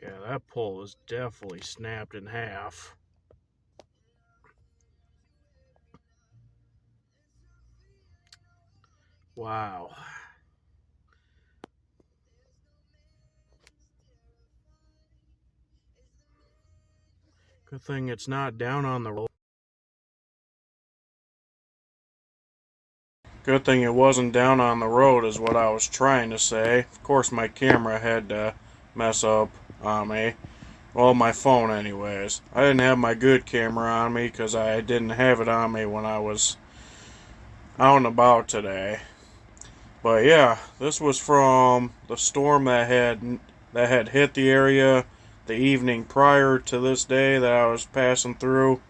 Yeah, that pole was definitely snapped in half. Wow. Good thing it's not down on the road. Good thing it wasn't down on the road is what I was trying to say. Of course, my camera had to mess up on me. Well, my phone anyways. I didn't have my good camera on me because I didn't have it on me when I was out and about today. But yeah, this was from the storm that had hit the area the evening prior to this day that I was passing through.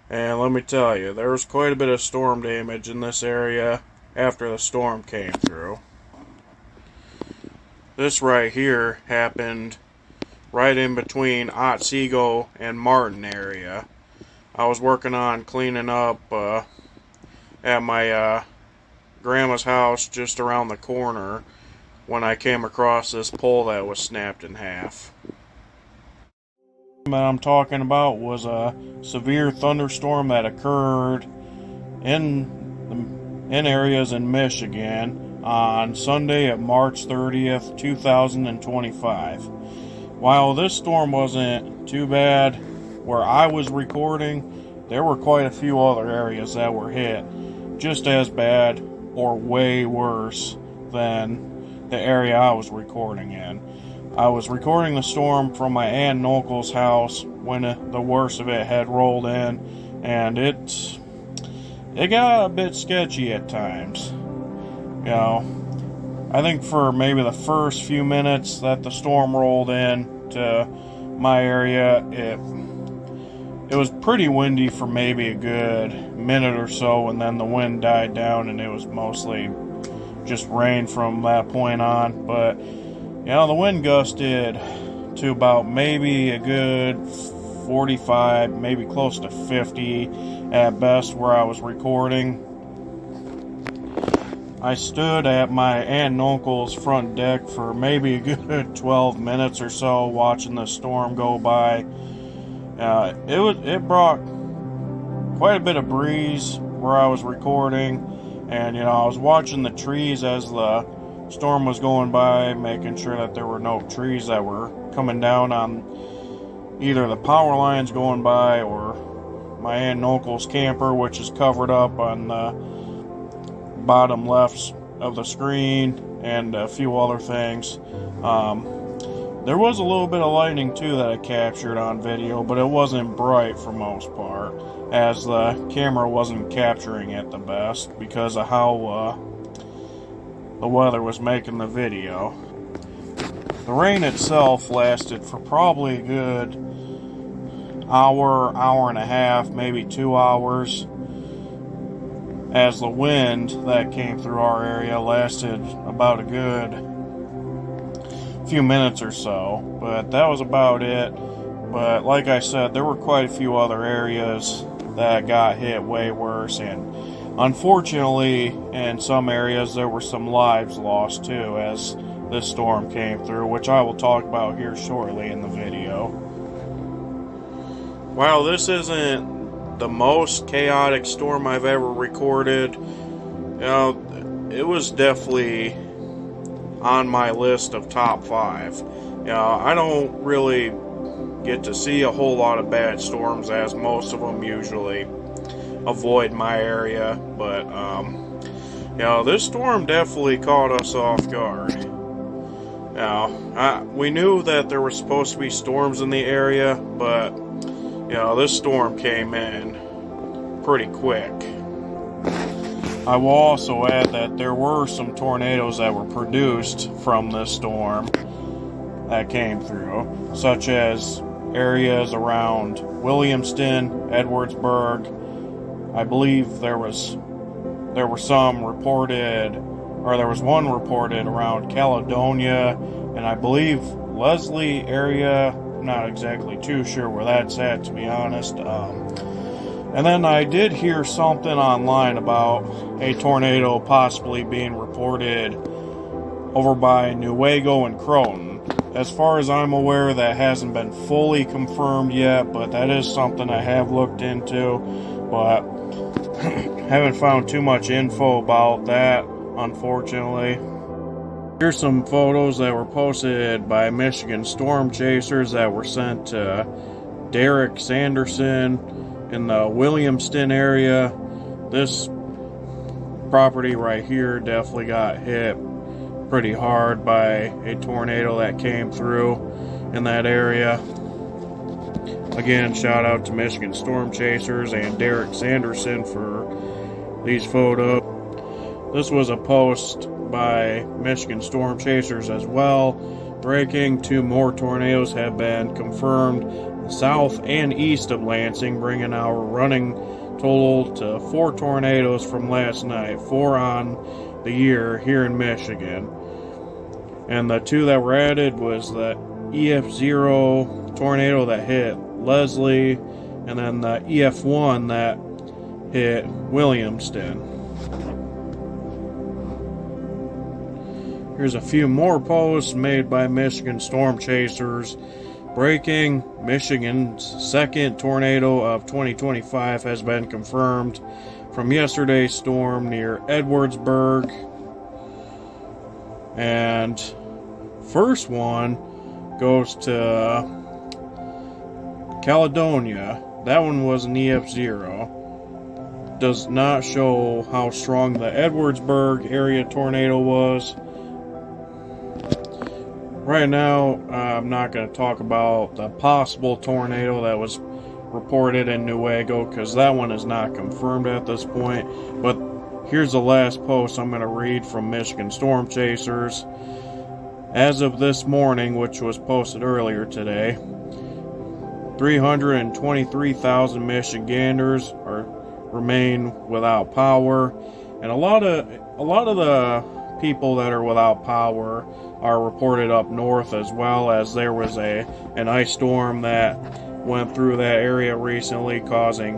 And let me tell you, there was quite a bit of storm damage in this area after the storm came through. This right here happened right in between Otsego and Martin area. I was working on cleaning up at my grandma's house just around the corner when I came across this pole that was snapped in half. That I'm talking about was a severe thunderstorm that occurred in areas in Michigan on Sunday at March 30th, 2025. While this storm wasn't too bad where I was recording, there were quite a few other areas that were hit just as bad or way worse than the area I was recording in. I was recording the storm from my aunt and uncle's house when the worst of it had rolled in, and it got a bit sketchy at times. You know, I think for maybe the first few minutes that the storm rolled in to my area, it was pretty windy for maybe a good minute or so, and then the wind died down and it was mostly just rain from that point on. But you know, the wind gusted to about maybe a good 45, maybe close to 50 at best where I was recording. I stood at my aunt and uncle's front deck for maybe a good 12 minutes or so watching the storm go by. It brought quite a bit of breeze where I was recording, and you know, I was watching the trees as the storm was going by, making sure that there were no trees that were coming down on either the power lines going by or my aunt and uncle's camper, which is covered up on the bottom left of the screen, and a few other things. There was a little bit of lightning too that I captured on video, but it wasn't bright for most part, as the camera wasn't capturing it the best because of how the weather was making the video. The rain itself lasted for probably a good hour and a half, maybe 2 hours, as the wind that came through our area lasted about a good few minutes or so. But that was about it. But like I said, there were quite a few other areas that got hit way worse, and unfortunately, in some areas, there were some lives lost too as this storm came through, which I will talk about here shortly in the video. While this isn't the most chaotic storm I've ever recorded, you know, it was definitely on my list of top 5. You know, I don't really get to see a whole lot of bad storms, as most of them usually avoid my area, but you know, this storm definitely caught us off guard. You know, we knew that there were supposed to be storms in the area, but you know, this storm came in pretty quick. I will also add that there were some tornadoes that were produced from this storm that came through, such as areas around Williamston, Edwardsburg. I believe there was one reported around Caledonia, and I believe Leslie area. I'm not exactly too sure where that's at, to be honest. And then I did hear something online about a tornado possibly being reported over by Newaygo and Croton. as far as I'm aware, that hasn't been fully confirmed yet, but that is something I have looked into, but haven't found too much info about that, unfortunately. Here's some photos that were posted by Michigan storm chasers that were sent to Derek Sanderson in the Williamston area. This property right here definitely got hit pretty hard by a tornado that came through in that area. Again, shout out to Michigan storm chasers and Derek Sanderson for these photos. This was a post by Michigan storm chasers as well. Breaking, 2 more tornadoes have been confirmed south and east of Lansing, bringing our running total to 4 tornadoes from last night, 4 on the year here in Michigan. And the 2 that were added was the EF0 tornado that hit Leslie, and then the EF1 that hit Williamston. Here's a few more posts made by Michigan storm chasers. Breaking, Michigan's 2nd tornado of 2025 has been confirmed from yesterday's storm near Edwardsburg. And first one goes to Caledonia. That one was an EF0. Does not show how strong the Edwardsburg area tornado was. Right now, I'm not going to talk about the possible tornado that was reported in Newaygo, because that one is not confirmed at this point. But here's the last post I'm going to read from Michigan storm chasers. As of this morning, which was posted earlier today, 323,000 Michiganders remain without power, and a lot of the people that are without power are reported up north, as well as there was an ice storm that went through that area recently, causing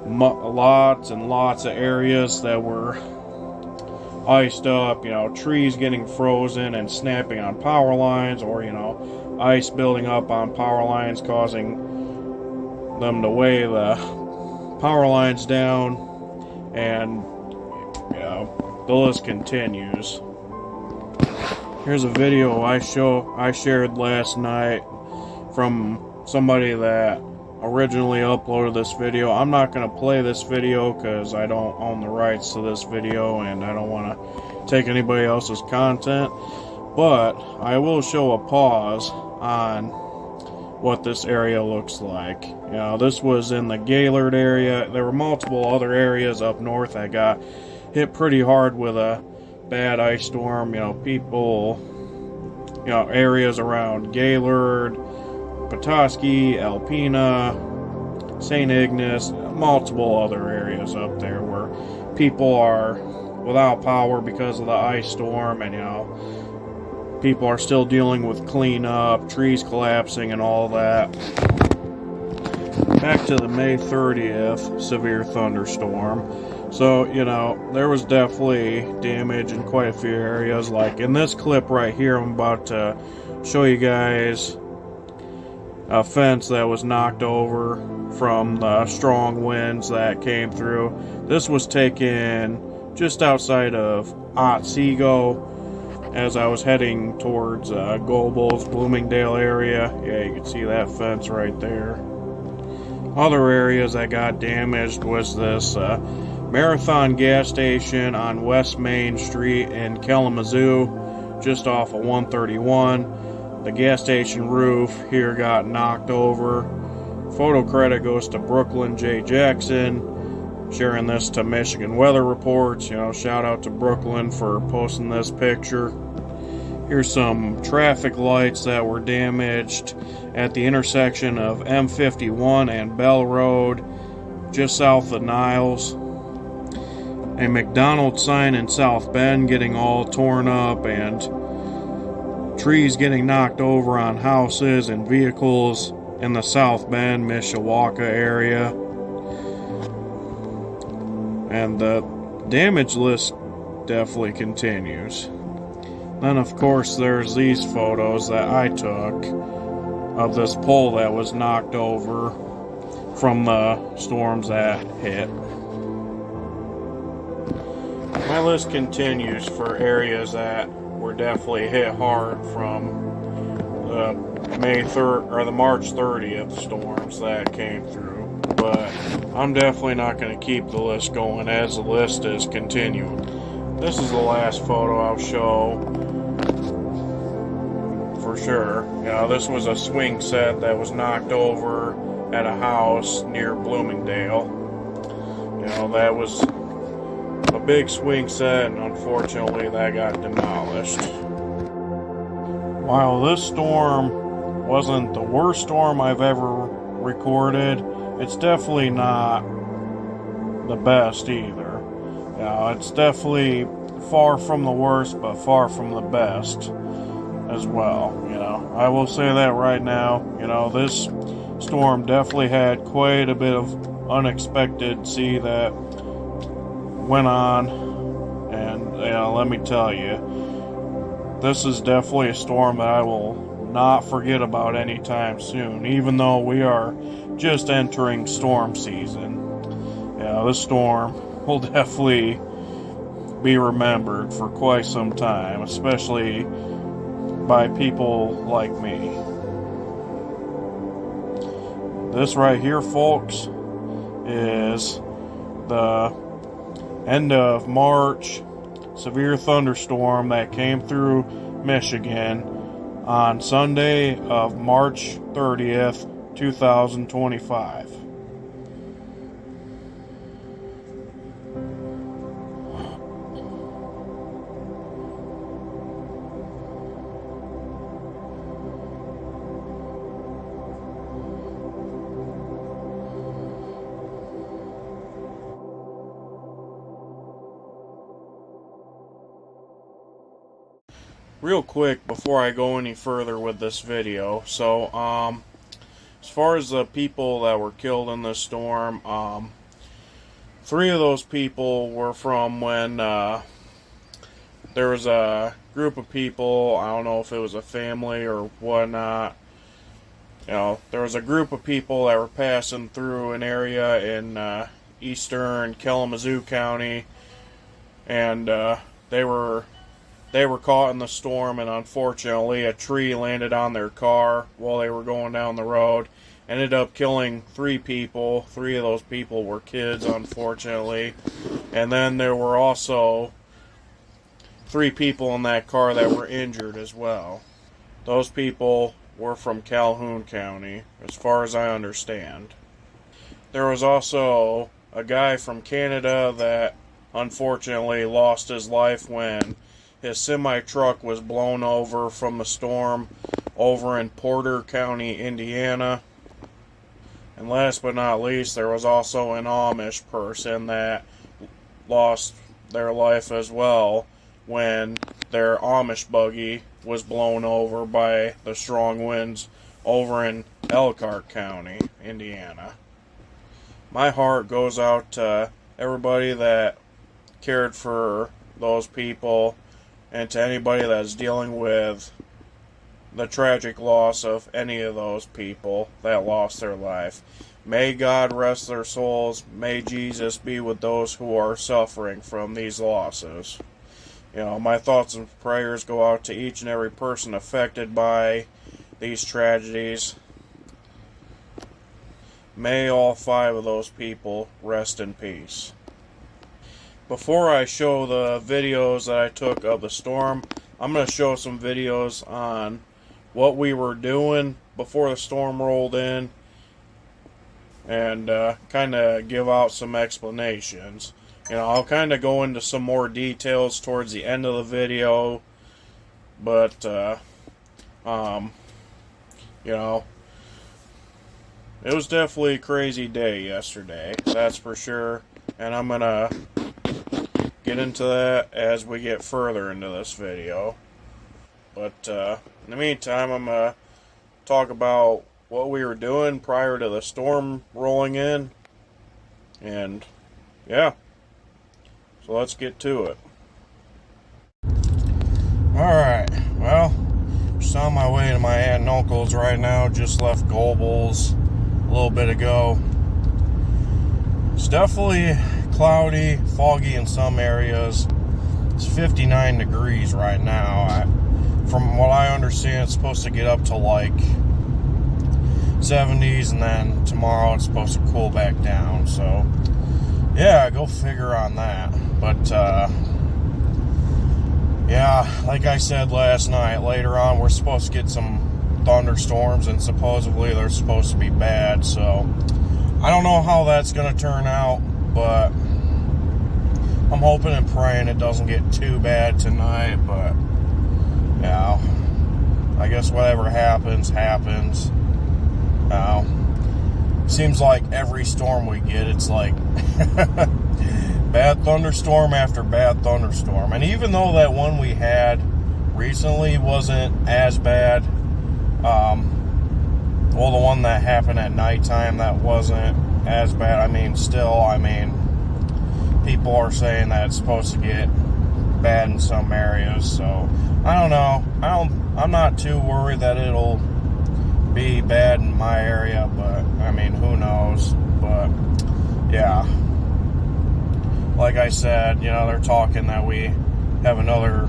lots and lots of areas that were iced up, trees getting frozen and snapping on power lines, or ice building up on power lines, causing them to weigh the power lines down, and the list continues. Here's a video I shared last night from somebody that originally uploaded this video. I'm not going to play this video because I don't own the rights to this video and I don't want to take anybody else's content, but I will show a pause on what this area looks like. This was in the Gaylord area. There were multiple other areas up north that got hit pretty hard with a bad ice storm. Areas around Gaylord, Petoskey, Alpena, St. Ignace, multiple other areas up there where people are without power because of the ice storm, and people are still dealing with cleanup, trees collapsing, and all that. Back to the May 30th severe thunderstorm. So, there was definitely damage in quite a few areas. Like in this clip right here, I'm about to show you guys a fence that was knocked over from the strong winds that came through. This was taken just outside of Otsego as I was heading towards Goebels, Bloomingdale area. Yeah, you can see that fence right there. Other areas that got damaged was this Marathon gas station on West Main Street in Kalamazoo, just off of 131. The gas station roof here got knocked over. Photo credit goes to Brooklyn J. Jackson, sharing this to Michigan Weather Reports. Shout out to Brooklyn for posting this picture. Here's some traffic lights that were damaged at the intersection of M51 and Bell Road, just south of Niles. A McDonald's sign in South Bend getting all torn up, and trees getting knocked over on houses and vehicles in the South Bend, Mishawaka area. And the damage list definitely continues. Then, of course, there's these photos that I took of this pole that was knocked over from the storms that hit. My list continues for areas that were definitely hit hard from the March 30th storms that came through. But I'm definitely not going to keep the list going as the list is continuing. This is the last photo I'll show for sure. This was a swing set that was knocked over at a house near Bloomingdale. That was a big swing set, and unfortunately that got demolished. While this storm wasn't the worst storm I've ever recorded, it's definitely not the best either. It's definitely far from the worst, but far from the best as well. I will say that right now. This storm definitely had quite a bit of unexpected sea that went on, and let me tell you, this is definitely a storm that I will not forget about anytime soon, even though we are just entering storm season. This storm will definitely be remembered for quite some time, especially by people like me. This right here, folks, is the end of March severe thunderstorm that came through Michigan on Sunday of March 30th, 2025. Real quick before I go any further with this video, so as far as the people that were killed in this storm, 3 of those people were from when there was a group of people. I don't know if it was a family or whatnot. There was a group of people that were passing through an area in eastern Kalamazoo County, and they were caught in the storm, and unfortunately a tree landed on their car while they were going down the road. Ended up killing 3 people. 3 of those people were kids, unfortunately. And then there were also 3 people in that car that were injured as well. Those people were from Calhoun County, as far as I understand. There was also a guy from Canada that unfortunately lost his life when his semi-truck was blown over from the storm over in Porter County, Indiana. And last but not least, there was also an Amish person that lost their life as well when their Amish buggy was blown over by the strong winds over in Elkhart County, Indiana. My heart goes out to everybody that cared for those people, and to anybody that's dealing with the tragic loss of any of those people that lost their life. May God rest their souls. May Jesus be with those who are suffering from these losses. My thoughts and prayers go out to each and every person affected by these tragedies. May all 5 of those people rest in peace. Before I show the videos that I took of the storm, I'm going to show some videos on what we were doing before the storm rolled in, and kind of give out some explanations. I'll kind of go into some more details towards the end of the video, but it was definitely a crazy day yesterday, that's for sure, and I'm going to get into that as we get further into this video. But in the meantime, I'm going to talk about what we were doing prior to the storm rolling in. And yeah, so let's get to it. Alright, well, just on my way to my aunt and uncle's right now. Just left Goebels a little bit ago. It's definitely cloudy, foggy in some areas. It's 59 degrees right now. From what I understand, it's supposed to get up to like 70s, and then tomorrow it's supposed to cool back down. So, yeah, go figure on that. But, yeah, like I said last night, later on we're supposed to get some thunderstorms, and supposedly they're supposed to be bad. So, I don't know how that's going to turn out, but I'm hoping and praying it doesn't get too bad tonight. But, yeah, I guess whatever happens, happens. Seems like every storm we get, it's like bad thunderstorm after bad thunderstorm. And even though that one we had recently wasn't as bad, well, the one that happened at nighttime, that wasn't as bad. I mean, still, people are saying that it's supposed to get bad in some areas. So, I don't know. I'm not too worried that it'll be bad in my area, but who knows. But yeah, like I said, they're talking that we have another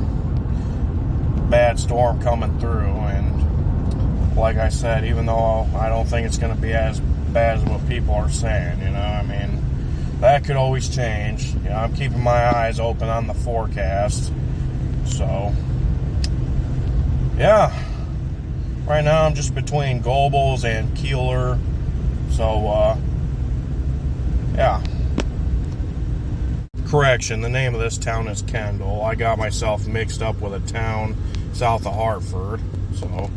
bad storm coming through, and like I said, even though I don't think it's going to be as bad as what people are saying, that could always change. I'm keeping my eyes open on the forecast. So yeah, right now I'm just between Goebels and Keeler. So, yeah. Correction, the name of this town is Kendall. I got myself mixed up with a town south of Hartford. So,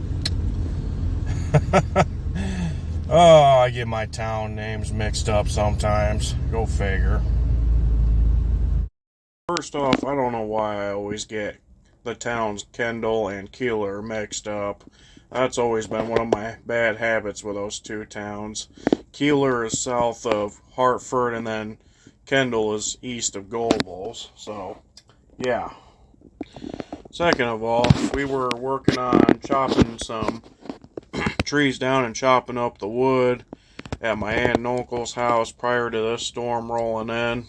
oh, I get my town names mixed up sometimes. Go figure. First off, I don't know why I always get the towns Kendall and Keeler mixed up. That's always been one of my bad habits with those two towns. Keeler is south of Hartford, and then Kendall is east of Goebels. So, yeah. Second of all, we were working on chopping some trees down and chopping up the wood at my aunt and uncle's house prior to this storm rolling in.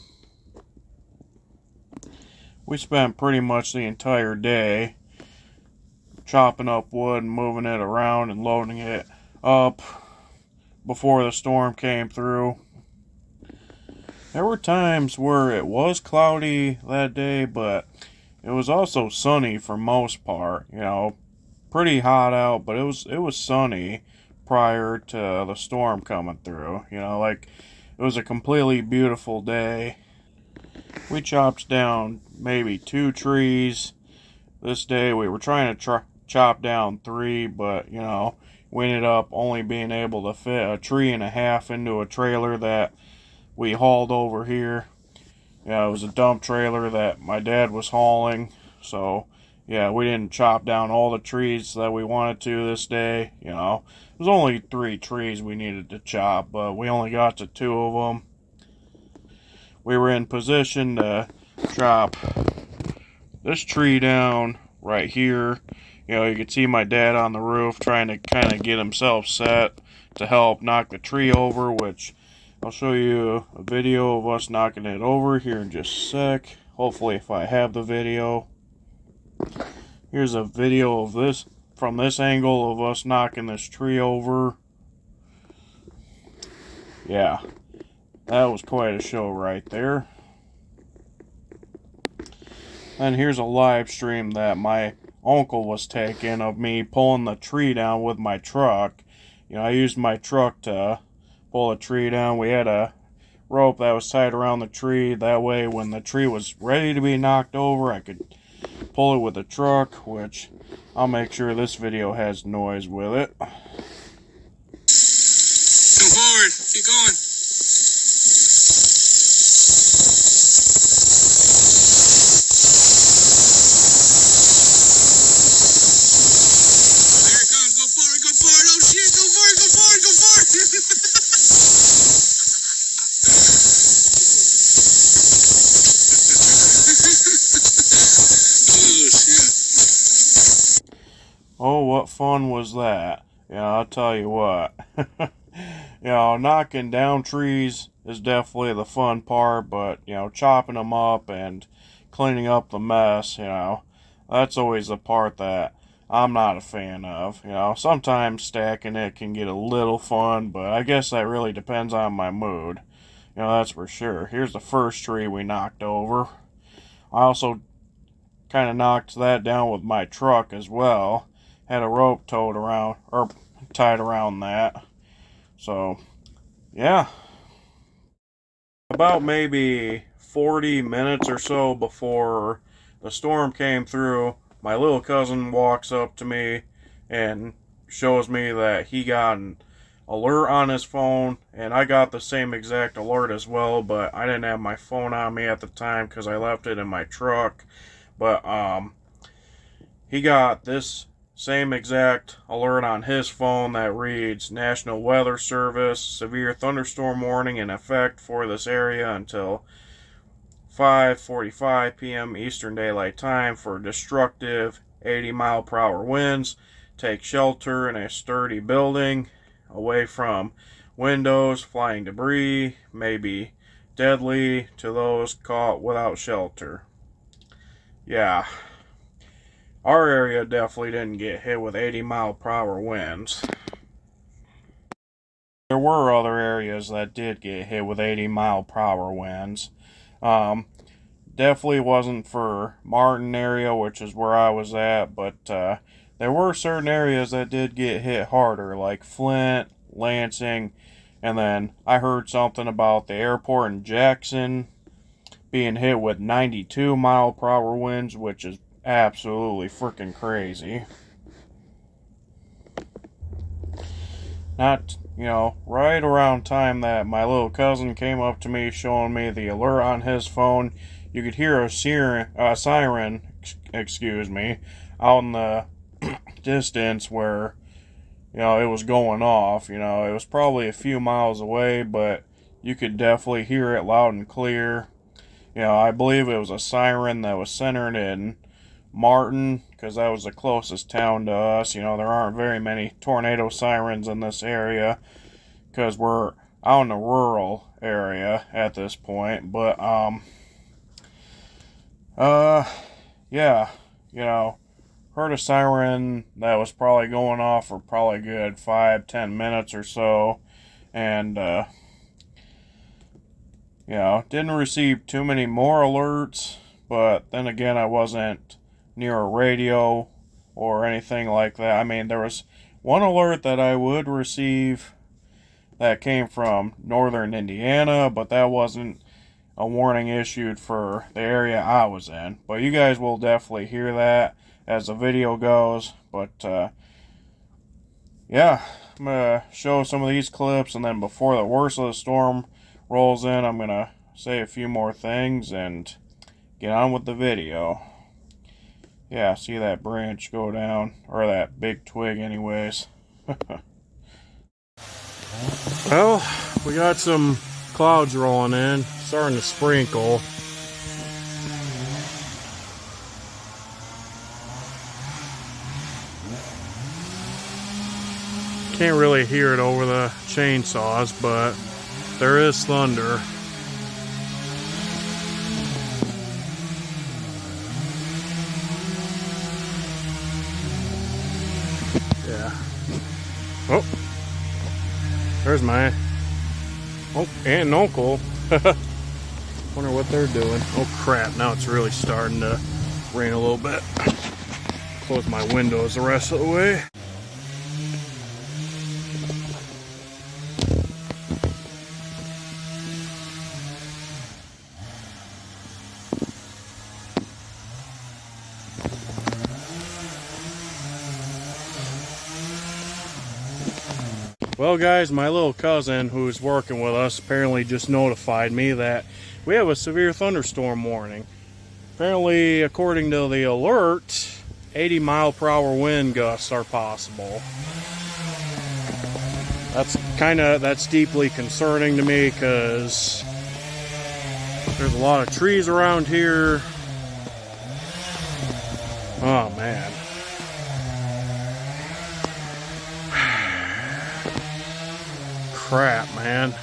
We spent pretty much the entire day chopping up wood and moving it around and loading it up before the storm came through. There were times where it was cloudy that day, but it was also sunny for most part. Pretty hot out, but it was sunny prior to the storm coming through. It was a completely beautiful day. We chopped down maybe 2 trees this day. We were trying to chop down 3, but we ended up only being able to fit a tree and a half into a trailer that we hauled over here. It was a dump trailer that my dad was hauling. So yeah, we didn't chop down all the trees that we wanted to this day. It was only 3 trees we needed to chop, but we only got to 2 of them. We were in position to chop this tree down right here. You could see my dad on the roof trying to kind of get himself set to help knock the tree over, which I'll show you a video of us knocking it over here in just a sec. Hopefully, if I have the video. Here's a video of this from this angle of us knocking this tree over. Yeah, that was quite a show right there. And here's a live stream that my uncle was taking of me pulling the tree down with my truck. I used my truck to pull the tree down. We had a rope that was tied around the tree. That way, when the tree was ready to be knocked over, I could pull it with the truck, which I'll make sure this video has noise with it. Come forward. Keep going. There it comes. Go forward. Go forward. Oh, shit. Go forward. Go forward. Go forward. Oh, shit. Oh, what fun was that? Yeah, I'll tell you what. Knocking down trees is definitely the fun part, but, chopping them up and cleaning up the mess, that's always the part that I'm not a fan of. Sometimes stacking it can get a little fun, but I guess that really depends on my mood. That's for sure. Here's the first tree we knocked over. I also kind of knocked that down with my truck as well. Had a rope tied around that. So, yeah. About maybe 40 minutes or so before the storm came through, my little cousin walks up to me and shows me that he got an alert on his phone, and I got the same exact alert as well, but I didn't have my phone on me at the time because I left it in my truck. But he got this same exact alert on his phone that reads National Weather Service, severe thunderstorm warning in effect for this area until 5:45 p.m. Eastern Daylight Time for destructive 80-mile-per-hour winds. Take shelter in a sturdy building, away from windows. Flying debris may be deadly to those caught without shelter. Yeah. Our area definitely didn't get hit with 80-mile-per-hour winds. There were other areas that did get hit with 80-mile-per-hour winds. Definitely wasn't for Martin area, which is where I was at, but there were certain areas that did get hit harder, like Flint, Lansing, and then I heard something about the airport in Jackson being hit with 92-mile-per-hour winds, which is absolutely freaking crazy. Not, right around time that my little cousin came up to me showing me the alert on his phone, you could hear a siren, out in the distance where, it was going off. It was probably a few miles away, but you could definitely hear it loud and clear. I believe it was a siren that was centered in Martin, because that was the closest town to us. There aren't very many tornado sirens in this area, because we're out in a rural area at this point. But, yeah, heard a siren that was probably going off for probably good 5-10 minutes or so, and, didn't receive too many more alerts, but then again, I wasn't near a radio or anything like that. I mean, there was one alert that I would receive that came from northern Indiana, but that wasn't a warning issued for the area I was in. But you guys will definitely hear that as the video goes. But, yeah, I'm going to show some of these clips, and then before the worst of the storm rolls in, I'm going to say a few more things and get on with the video. Yeah, see that branch go down, or that big twig anyways. Well, we got some clouds rolling in, starting to sprinkle. Can't really hear it over the chainsaws, but there is thunder. Yeah. Oh, there's my aunt and uncle. Wonder what they're doing. Oh crap, now it's really starting to rain a little bit. Close my windows the rest of the way. Well guys, my little cousin who's working with us apparently just notified me that we have a severe thunderstorm warning. Apparently, according to the alert, 80-mile-per-hour wind gusts are possible. That's deeply concerning to me, because there's a lot of trees around here. Oh man. crap, man.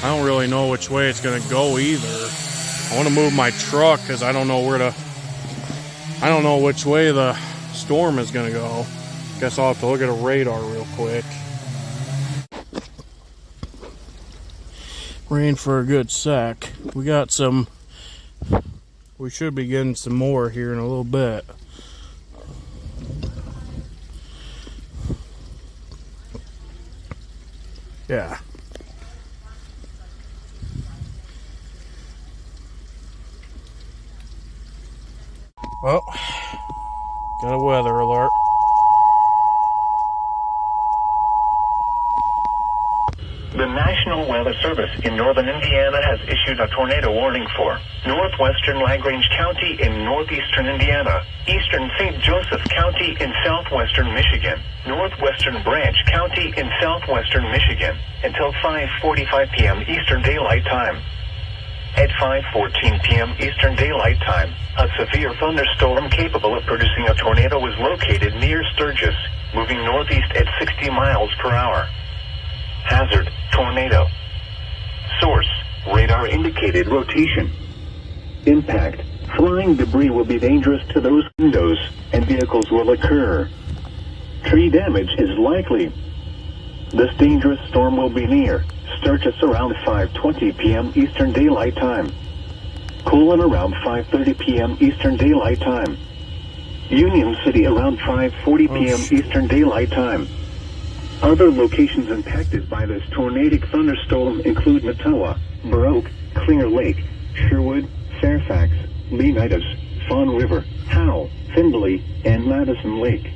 I don't really know which way it's gonna go either. I want to move my truck because I don't know which way the storm is gonna go. Guess I'll have to look at a radar real quick. Rain for a good sec. We should be getting some more here in a little bit. Yeah. Well, got a weather alert. The National Weather Service in northern Indiana has issued a tornado warning for northwestern LaGrange County in northeastern Indiana, eastern St. Joseph County in southwestern Michigan, northwestern Branch County in southwestern Michigan, until 5:45 p.m. Eastern Daylight Time. At 5:14 p.m. Eastern Daylight Time, a severe thunderstorm capable of producing a tornado was located near Sturgis, moving northeast at 60 miles per hour. Hazard, tornado. Source, radar indicated rotation. Impact, flying debris will be dangerous to those windows, and vehicles will occur. Tree damage is likely. This dangerous storm will be near Sturgis around 5:20 p.m. Eastern Daylight Time. Colon around 5:30 p.m. Eastern Daylight Time. Union City around 5:40 p.m. Eastern Daylight Time. Other locations impacted by this tornadic thunderstorm include Mattawa, Baroque, Clear Lake, Sherwood, Fairfax, Leonidas, Fawn River, Howe, Findlay, and Madison Lake.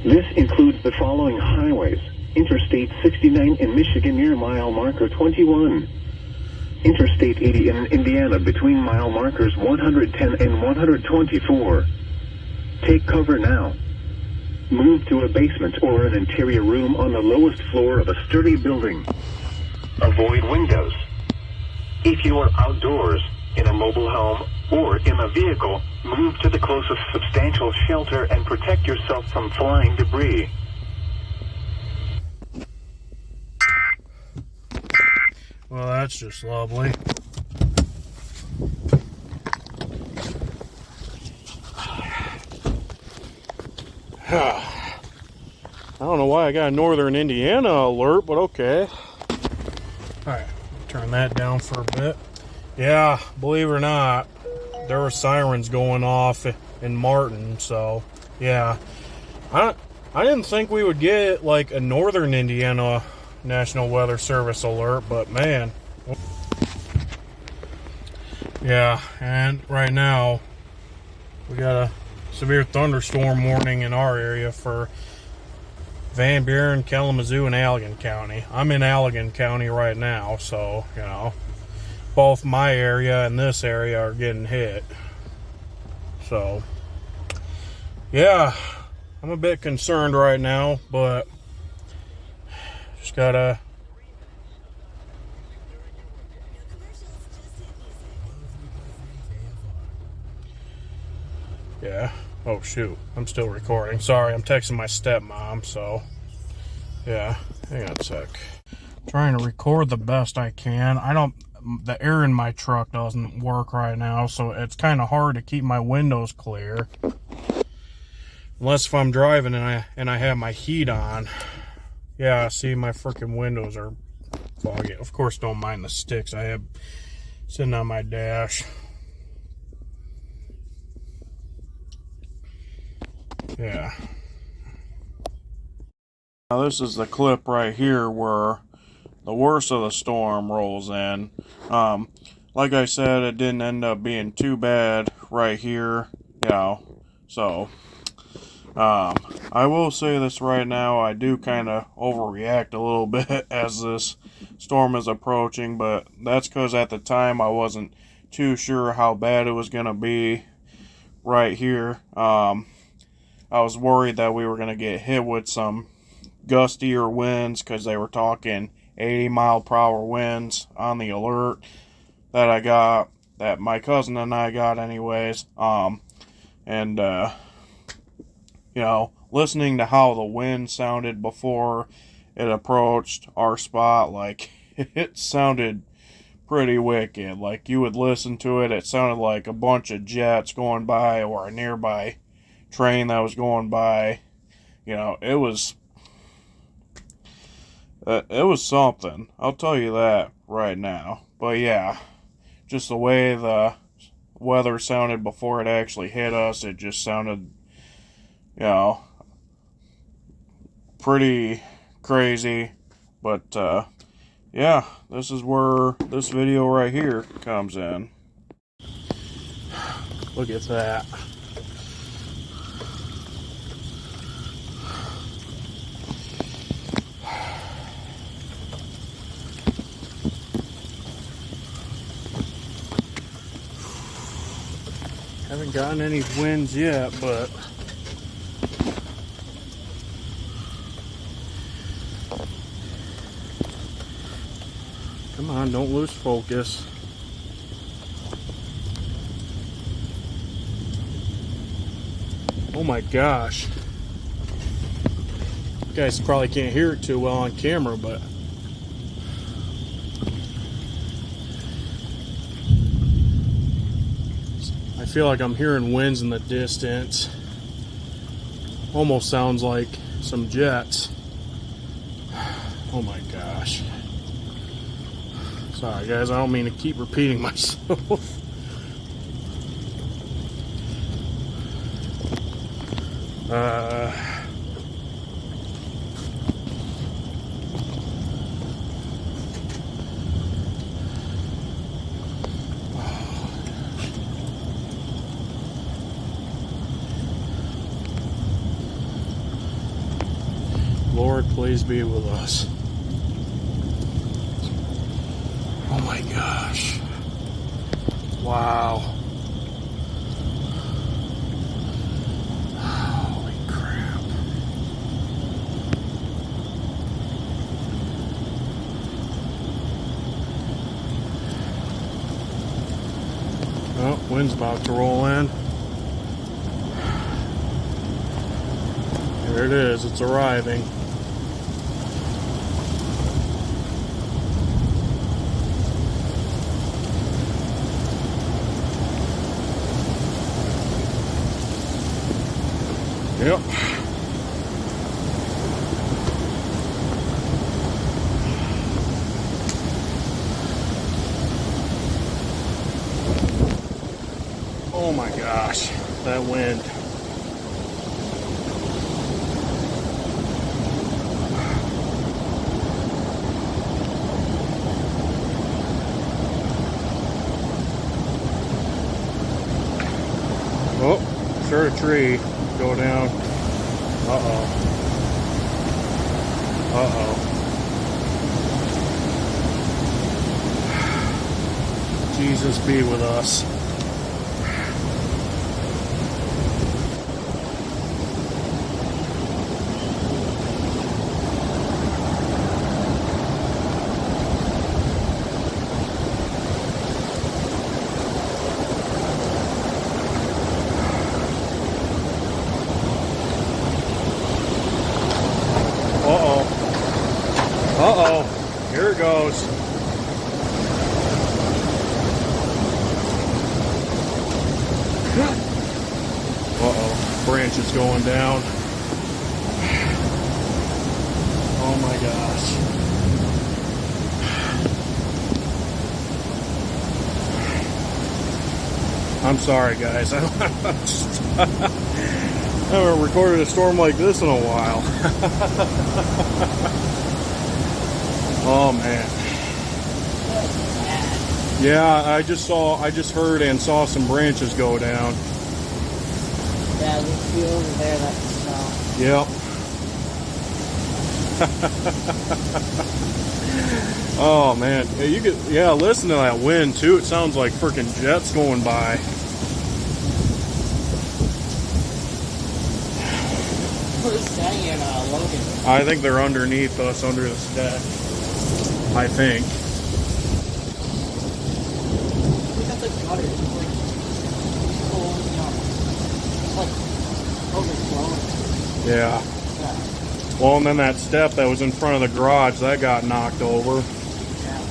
This includes the following highways: Interstate 69 in Michigan near mile marker 21. Interstate 80 in Indiana between mile markers 110 and 124. Take cover now. Move to a basement or an interior room on the lowest floor of a sturdy building. Avoid windows. If you are outdoors, in a mobile home, or in a vehicle, move to the closest substantial shelter and protect yourself from flying debris. Well, that's just lovely. I don't know why I got a northern Indiana alert, but okay. Alright, turn that down for a bit. Yeah, believe it or not, there were sirens going off in Martin, so yeah. I didn't think we would get like a northern Indiana National Weather Service alert, but man. Yeah, and right now we got a severe thunderstorm warning in our area for Van Buren, Kalamazoo, and Allegan County. I'm in Allegan County right now, so, you know, both my area and this area are getting hit. So, yeah, I'm a bit concerned right now, but just gotta... Yeah. Oh, shoot. I'm still recording. Sorry, I'm texting my stepmom, so... Yeah, hang on a sec. Trying to record the best I can. The air in my truck doesn't work right now, so it's kind of hard to keep my windows clear. Unless if I'm driving and I have my heat on. Yeah, see, my freaking windows are foggy. Of course, don't mind the sticks I have sitting on my dash. Yeah. Now this is the clip right here where the worst of the storm rolls in. Like I said, it didn't end up being too bad right here, you know. So, I will say this right now, I do kind of overreact a little bit as this storm is approaching, but that's because at the time I wasn't too sure how bad it was going to be right here. I was worried that we were going to get hit with some gustier winds because they were talking 80 mile per hour winds on the alert that I got. that my cousin and I got anyways. And you know, listening to how the wind sounded before it approached our spot, like, it sounded pretty wicked. Like, you would listen to it, it sounded like a bunch of jets going by or a nearby train that was going by. You know, it was something. I'll tell you that right now. But yeah, just the way the weather sounded before it actually hit us, it just sounded, you know, pretty crazy. But yeah, this is where this video right here comes in. Look at that. Haven't gotten any winds yet, but come on, don't lose focus. Oh my gosh. You guys probably can't hear it too well on camera, but I feel like I'm hearing winds in the distance. Almost sounds like some jets. Oh my gosh. Sorry guys, I don't mean to keep repeating myself. Lord, please be with us. Oh my gosh. Wow. Holy crap. Oh, wind's about to roll in. There it is, it's arriving. Yep. Oh my gosh, that wind. Oh, sure, a tree. Go down. Uh-oh. Uh-oh. Jesus be with us. Uh-oh, here it goes. Uh-oh, branch is going down. Oh my gosh. I'm sorry guys, I haven't recorded a storm like this in a while. Oh man. Yeah, I just heard and saw some branches go down. Yeah, there's a few over there that you saw. Yep. Oh man, yeah, you could listen to that wind too. It sounds like freaking jets going by. Who's standing here now, Logan? I think they're underneath us, under this deck. I think. We got the water is like pulling up. It's like overflowing. Yeah. Well, and then that step that was in front of the garage, that got knocked over. Yeah.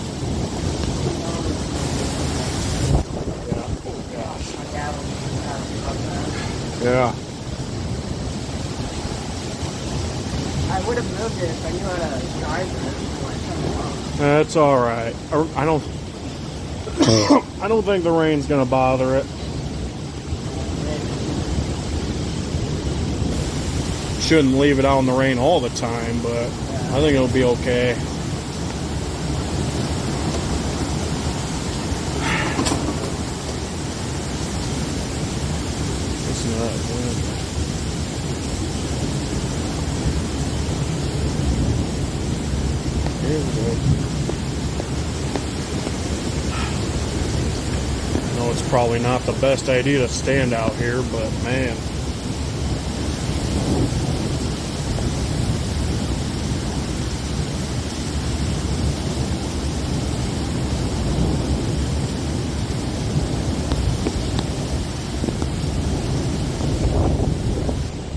Oh, gosh. My dad was talking about that. Yeah. I would have moved it if I knew how to drive it. That's all right. I don't. I don't think the rain's gonna bother it. Shouldn't leave it out in the rain all the time, but I think it'll be okay. Listen to that wind. Here we go. I know it's probably not the best idea to stand out here, but man.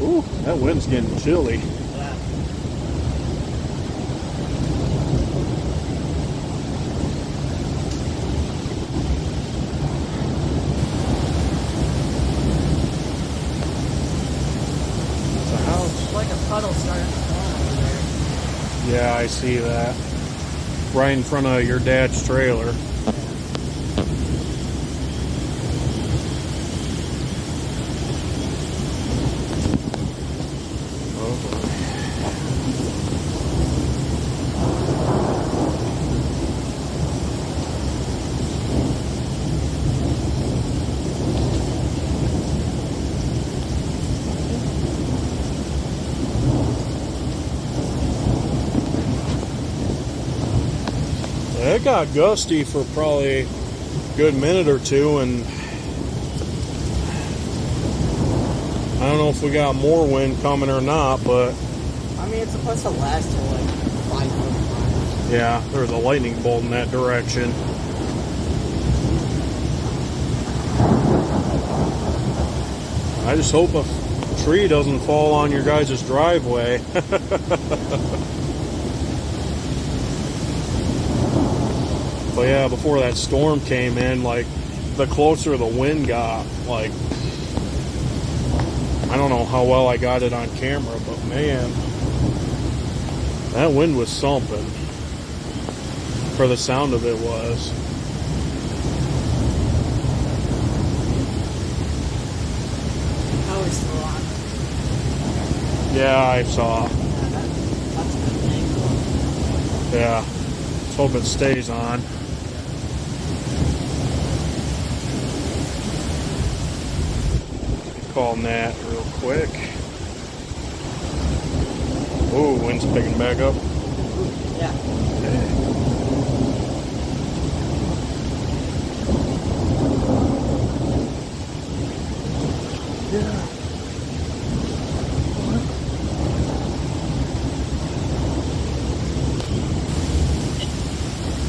Ooh, that wind's getting chilly. Yeah. It's a house. It's like a puddle starting to form over there. Yeah, I see that. Right in front of your dad's trailer. It got gusty for probably a good minute or two, and I don't know if we got more wind coming or not, but I mean, it's supposed to last till like 5:45. yeah, there's a lightning bolt in that direction. I just hope a tree doesn't fall on your guys' driveway. But yeah, before that storm came in, like, the closer the wind got, like, I don't know how well I got it on camera, but man, that wind was something. For the sound of it was. Power's still on. Yeah, I saw. Yeah, that's a good thing. Yeah. Let's hope it stays on. Call Nat real quick. Ooh, wind's picking back up. Yeah. Yeah.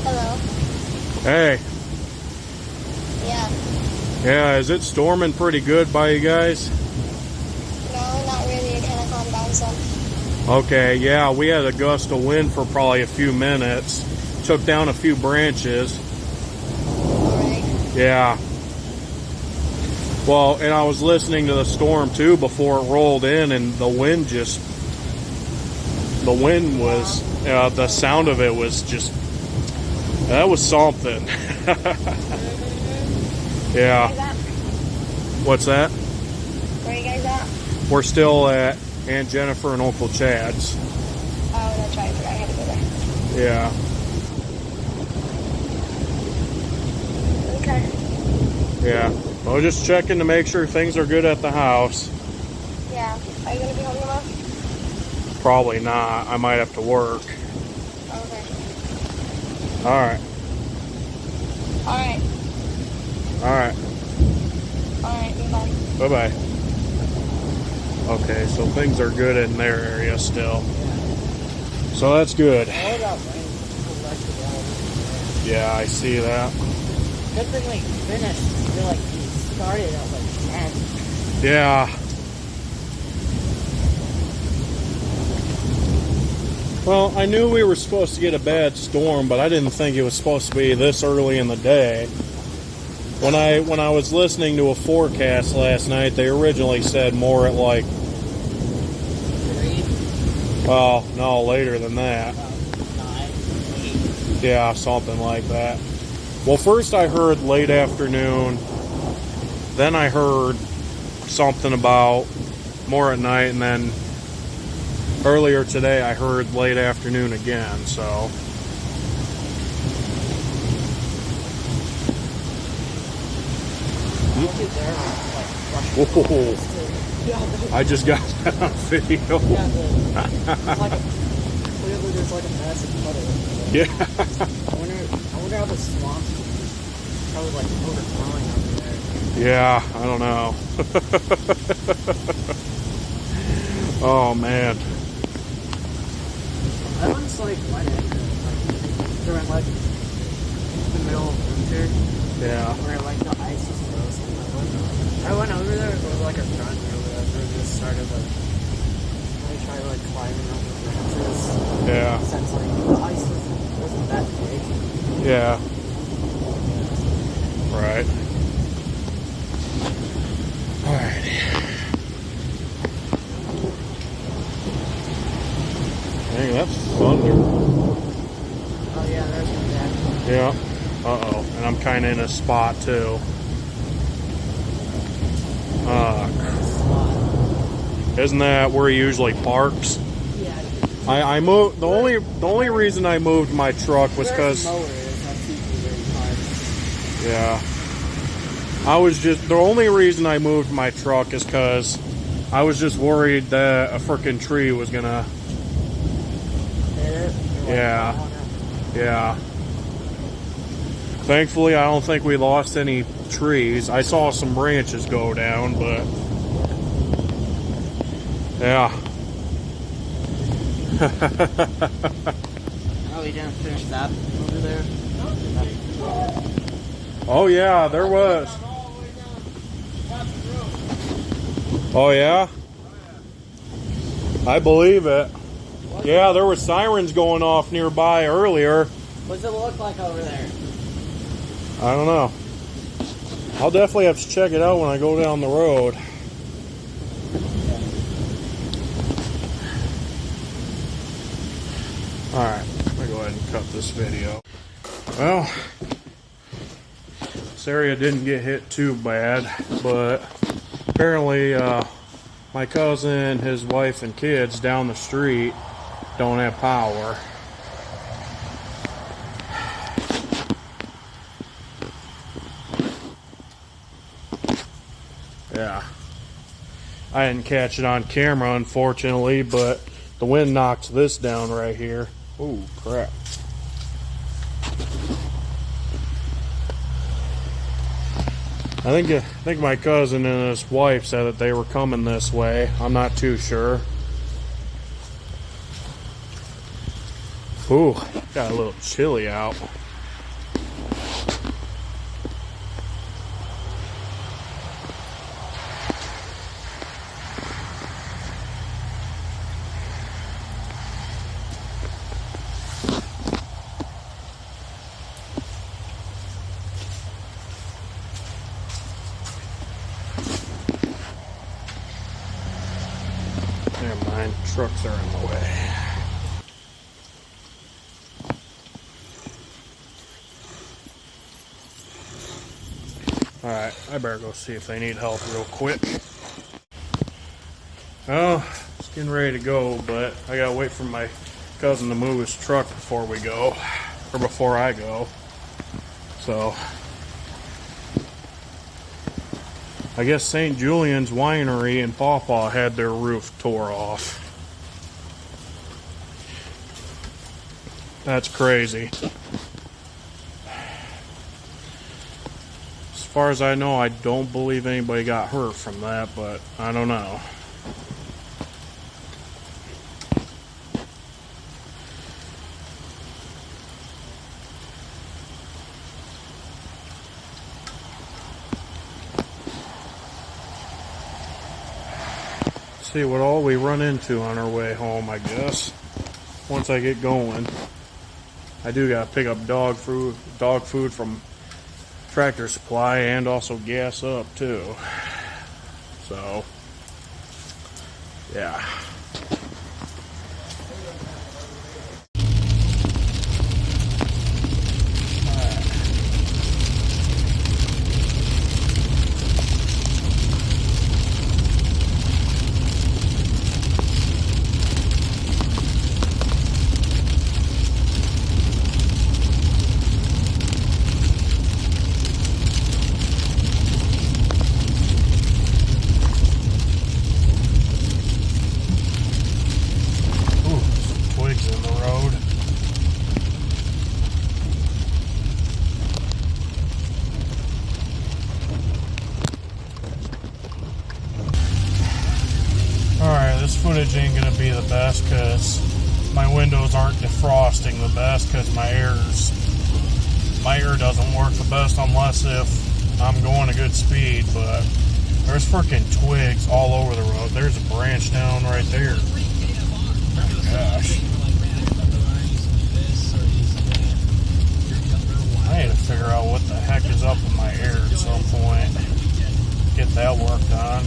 Hello. Hey. Yeah. Yeah, is it storming pretty good by you guys? No, not really. It kind of calmed down some. Okay, yeah, we had a gust of wind for probably a few minutes. Took down a few branches. Alright. Yeah. Well, and I was listening to the storm too before it rolled in, and the wind was, the sound of it was just, that was something. Yeah. Where you guys at? What's that? Where you guys at? We're still at Aunt Jennifer and Uncle Chad's. Oh, that's right. I forgot I had to go there. Yeah. Okay. Yeah. Well, just checking to make sure things are good at the house. Yeah. Are you going to be home tomorrow? Probably not. I might have to work. Okay. Alright. Alright. Alright. Alright. Goodbye. Bye-bye. Okay, so things are good in their area still. So that's good. All that rain collected all over. Yeah, I see that. Good thing we finished feel like we started at like 10. Yeah. Well, I knew we were supposed to get a bad storm, but I didn't think it was supposed to be this early in the day. When I was listening to a forecast last night, they originally said more at like, 3. well, no, later than that. 9, 8. Yeah, something like that. Well, first I heard late afternoon, then I heard something about more at night, and then earlier today I heard late afternoon again, so. Whoa. I just got that on video. Yeah, clearly there's like a massive puddle. Yeah. I wonder how the swamp's probably like overflowing over there. Yeah, I don't know. Oh man. That one's like wet during like the middle of winter. Yeah. Where like the ice is frozen. I went over there with like a friend or whatever and just started like I tried like climbing up the branches. Yeah. Since like the ice wasn't that big. Yeah. Right. Alrighty. Dang, that's thunder. Oh yeah, there's my dad. Yeah. Uh-oh. And I'm kind of in a spot, too. Isn't that where he usually parks? Yeah. I moved. The only reason I moved my truck was because. Yeah. The only reason I moved my truck is because I was just worried that a frickin' tree was gonna. Yeah. Yeah. Thankfully, I don't think we lost any trees. I saw some branches go down, but. Yeah. Oh, we didn't finish that over there? Oh, yeah, there was. Oh, yeah? I believe it. Yeah, there were sirens going off nearby earlier. What's it look like over there? I don't know. I'll definitely have to check it out when I go down the road. Alright, I'm going to go ahead and cut this video. Well, this area didn't get hit too bad, but apparently my cousin, his wife, and kids down the street don't have power. Yeah. I didn't catch it on camera, unfortunately, but the wind knocked this down right here. Ooh, crap. I think my cousin and his wife said that they were coming this way. I'm not too sure. Ooh, got a little chilly out. Never mind, trucks are in the way. Alright, I better go see if they need help real quick. Oh, it's getting ready to go, but I gotta wait for my cousin to move his truck before we go, or before I go. So, I guess St. Julian's Winery in Paw Paw had their roof tore off. That's crazy. As far as I know, I don't believe anybody got hurt from that, but I don't know. see what all we run into on our way home, I guess. Once I get going. I do gotta pick up dog food from Tractor Supply and also gas up too. So, yeah. In the road. Alright, this footage ain't gonna be the best because my windows aren't defrosting the best because my air doesn't work the best unless if I'm going a good speed, but there's freaking twigs all over the road. There's a branch down right there. Oh gosh. I need to figure out what the heck is up in my air at some point. Get that worked on.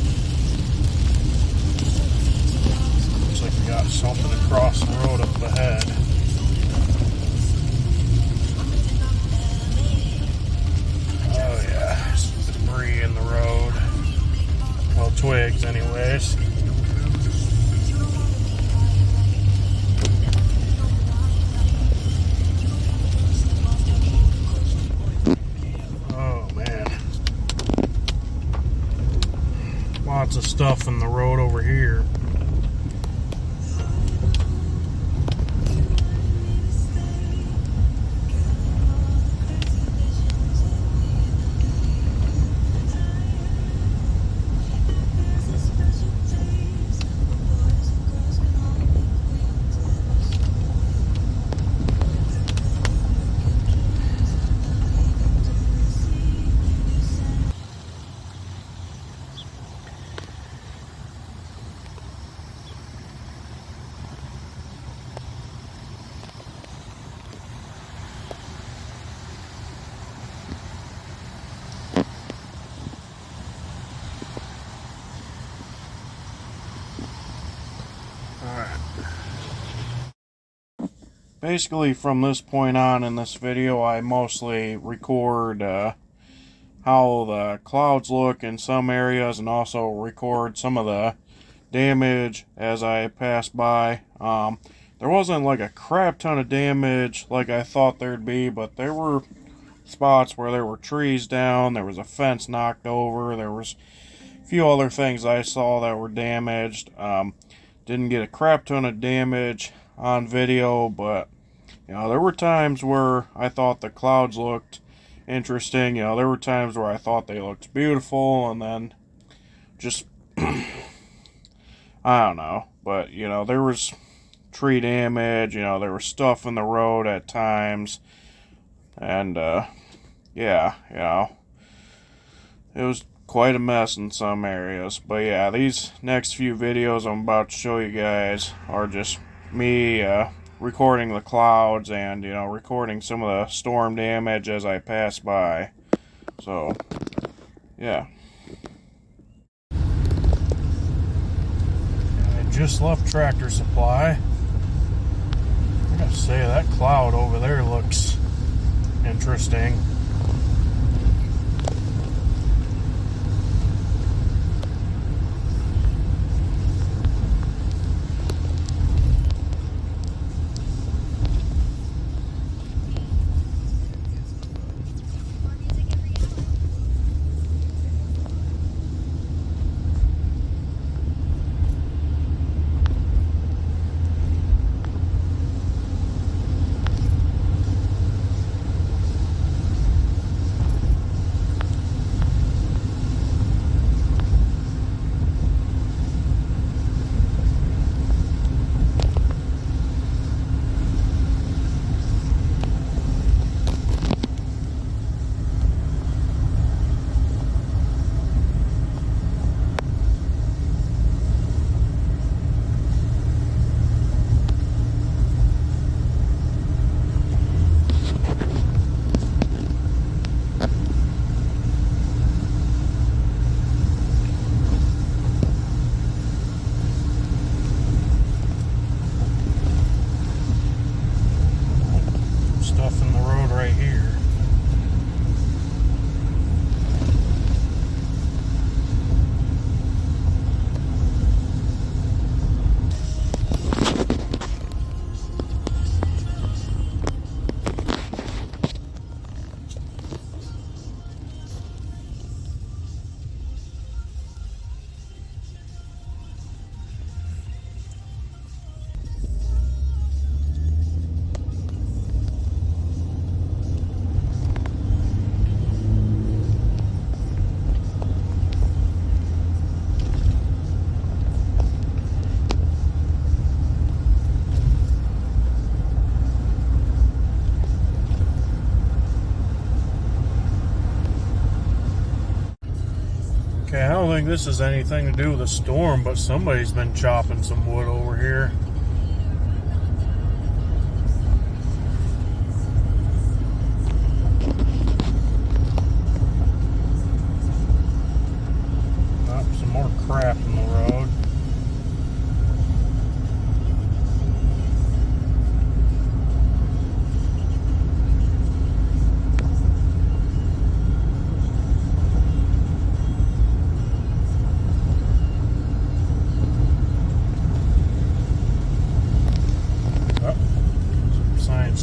Looks like we got something across the road up ahead. Oh yeah, some debris in the road. Well, twigs anyways. Lots of stuff in the road over here. Basically, from this point on in this video, I mostly record how the clouds look in some areas and also record some of the damage as I pass by. There wasn't like a crap ton of damage like I thought there'd be, but there were spots where there were trees down, there was a fence knocked over, there was a few other things I saw that were damaged. Didn't get a crap ton of damage on video, but you know, there were times where I thought the clouds looked interesting. You know, there were times where I thought they looked beautiful, and then just I don't know, but you know, there was tree damage, you know, there was stuff in the road at times, and yeah, you know, it was quite a mess in some areas. But yeah, these next few videos I'm about to show you guys are just me recording the clouds and, you know, recording some of the storm damage as I pass by. So, yeah. I just left Tractor Supply. I gotta say, that cloud over there looks interesting. think this has anything to do with the storm, but somebody's been chopping some wood over here. Oh, some more crap in the road.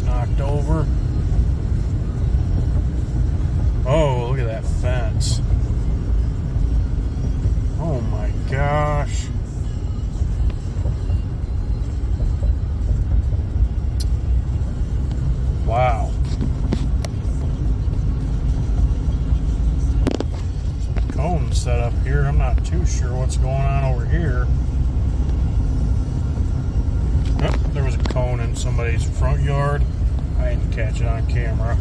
Knocked over. Oh, look at that fence. Oh my gosh. Wow. Some cones set up here. I'm not too sure what's going on over here. Oh, there was a cone in somebody's front yard. I didn't catch it on camera.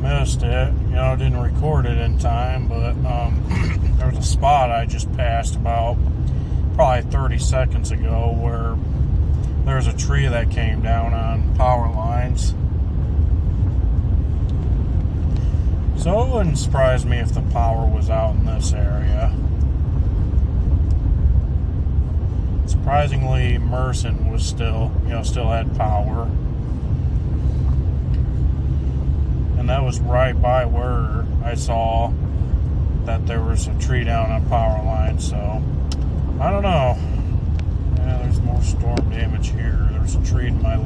Missed it, didn't record it in time, but there was a spot I just passed about probably 30 seconds ago where there was a tree that came down on power lines. So it wouldn't surprise me if the power was out in this area. Surprisingly, Merson was still had power. And that was right by where I saw that there was a tree down on power line, so I don't know. Yeah, there's more storm damage here. There's a tree to my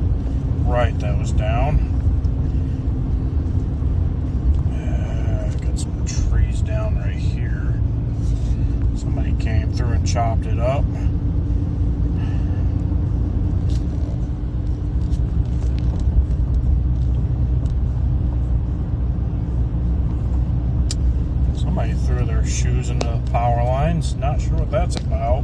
right that was down. Got some trees down right here. Somebody came through and chopped it up. Somebody threw their shoes into the power lines. Not sure what that's about.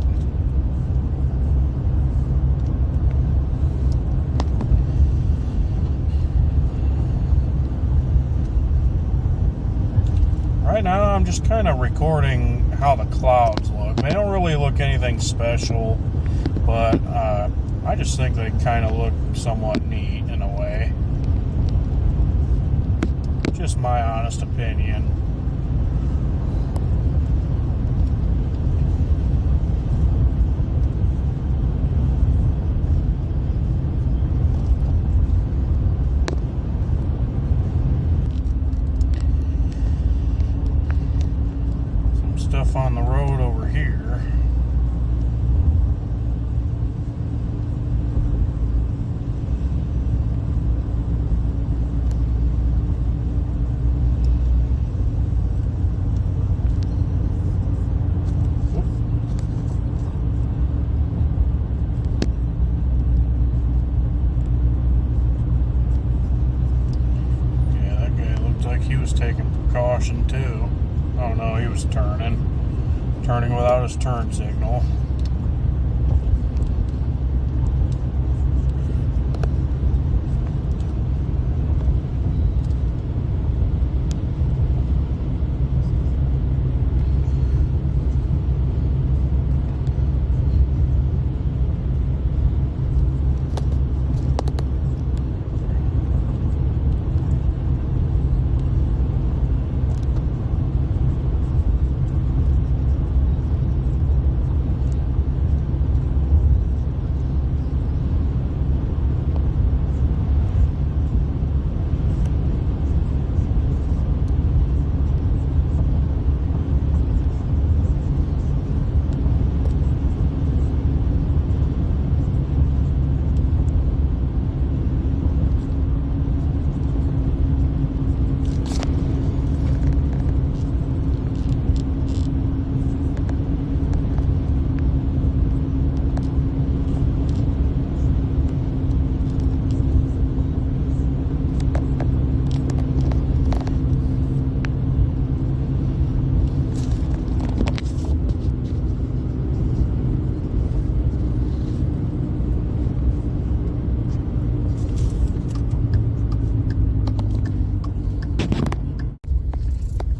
Right now, I'm just kind of recording how the clouds look. They don't really look anything special, but I just think they kind of look somewhat neat in a way. Just my honest opinion. Some stuff on the road over here. He was taking precaution too. Oh no, he was turning without his turn signal.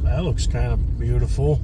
That looks kind of beautiful.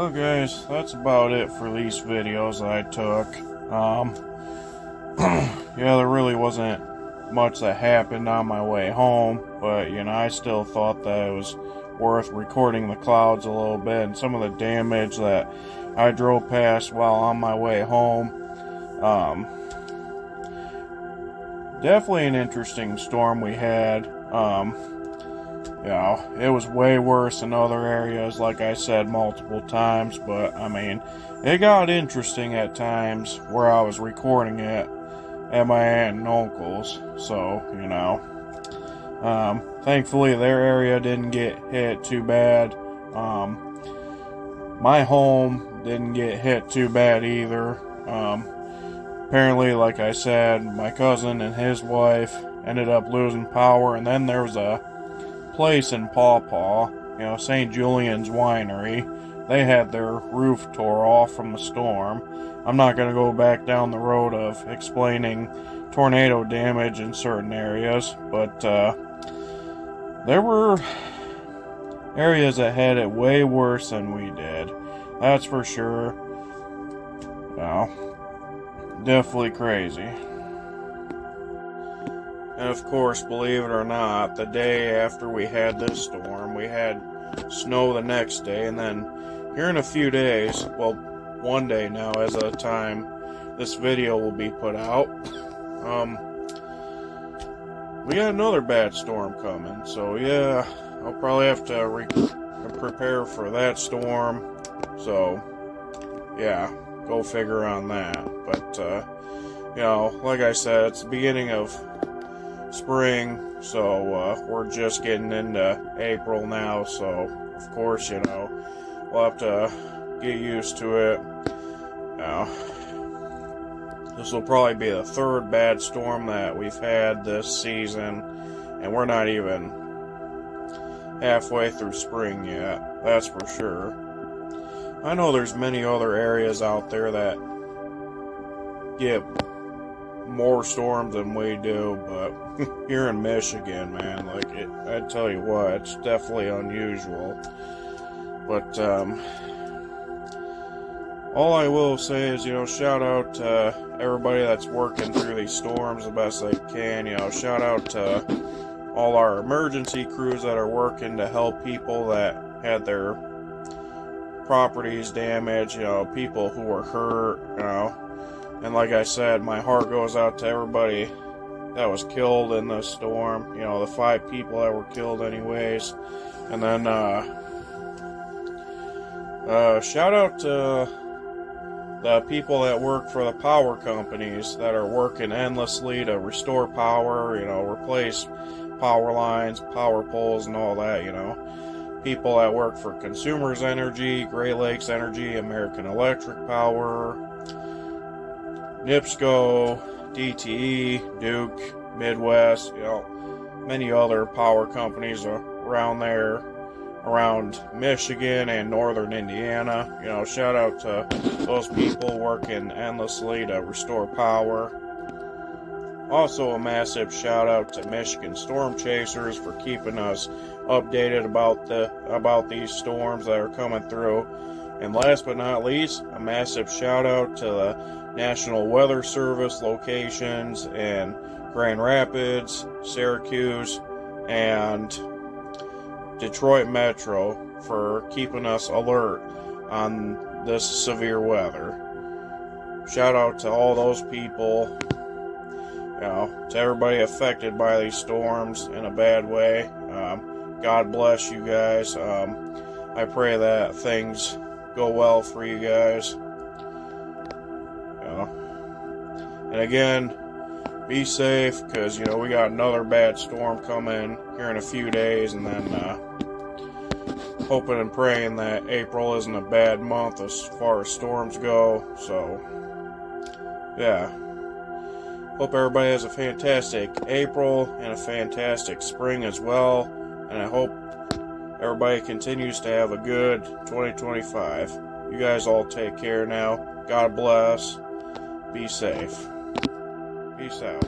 Well, guys, that's about it for these videos I took. Yeah, there really wasn't much that happened on my way home, but, you know, I still thought that it was worth recording the clouds a little bit and some of the damage that I drove past while on my way home. Definitely an interesting storm we had. You know, it was way worse in other areas, like I said multiple times, but, I mean, it got interesting at times where I was recording it at my aunt and uncle's, so, you know. Thankfully, their area didn't get hit too bad. My home didn't get hit too bad either. Apparently, like I said, my cousin and his wife ended up losing power, and then there was a place in Paw Paw, you know, St. Julian's Winery. They had their roof tore off from the storm. I'm not going to go back down the road of explaining tornado damage in certain areas, but there were areas that had it way worse than we did. That's for sure. Well, definitely crazy. And of course, believe it or not, the day after we had this storm, we had snow the next day, and then here in a few days, well, one day now as of the time this video will be put out, we got another bad storm coming. So yeah, I'll probably have to prepare for that storm. So yeah, go figure on that. But you know, like I said, it's the beginning of spring, so we're just getting into April now, so of course, you know, we'll have to get used to it. Now, this will probably be the third bad storm that we've had this season, and we're not even halfway through spring yet, that's for sure. I know there's many other areas out there that get more storms than we do, but here in Michigan, man, like, I tell you what, it's definitely unusual. But all I will say is, you know, shout out to everybody that's working through these storms the best they can. You know, shout out to all our emergency crews that are working to help people that had their properties damaged, you know, people who were hurt, you know. And like I said, my heart goes out to everybody that was killed in this storm. You know, the 5 people that were killed anyways. And then, shout out to the people that work for the power companies that are working endlessly to restore power, you know, replace power lines, power poles, and all that, you know. People that work for Consumers Energy, Great Lakes Energy, American Electric Power, NIPSCO, DTE, Duke, Midwest, you know, many other power companies around there, around Michigan and northern Indiana. You know, shout out to those people working endlessly to restore power. Also a massive shout out to Michigan Storm Chasers for keeping us updated about these storms that are coming through. And last but not least, a massive shout out to the National Weather Service locations in Grand Rapids, Syracuse, and Detroit Metro for keeping us alert on this severe weather. Shout out to all those people, you know, to everybody affected by these storms in a bad way. God bless you guys. I pray that things go well for you guys. And again, be safe, because, you know, we got another bad storm coming here in a few days, and then hoping and praying that April isn't a bad month as far as storms go. So yeah, hope everybody has a fantastic April and a fantastic spring as well, and I hope everybody continues to have a good 2025. You guys all take care now. God bless. Be safe. Peace out.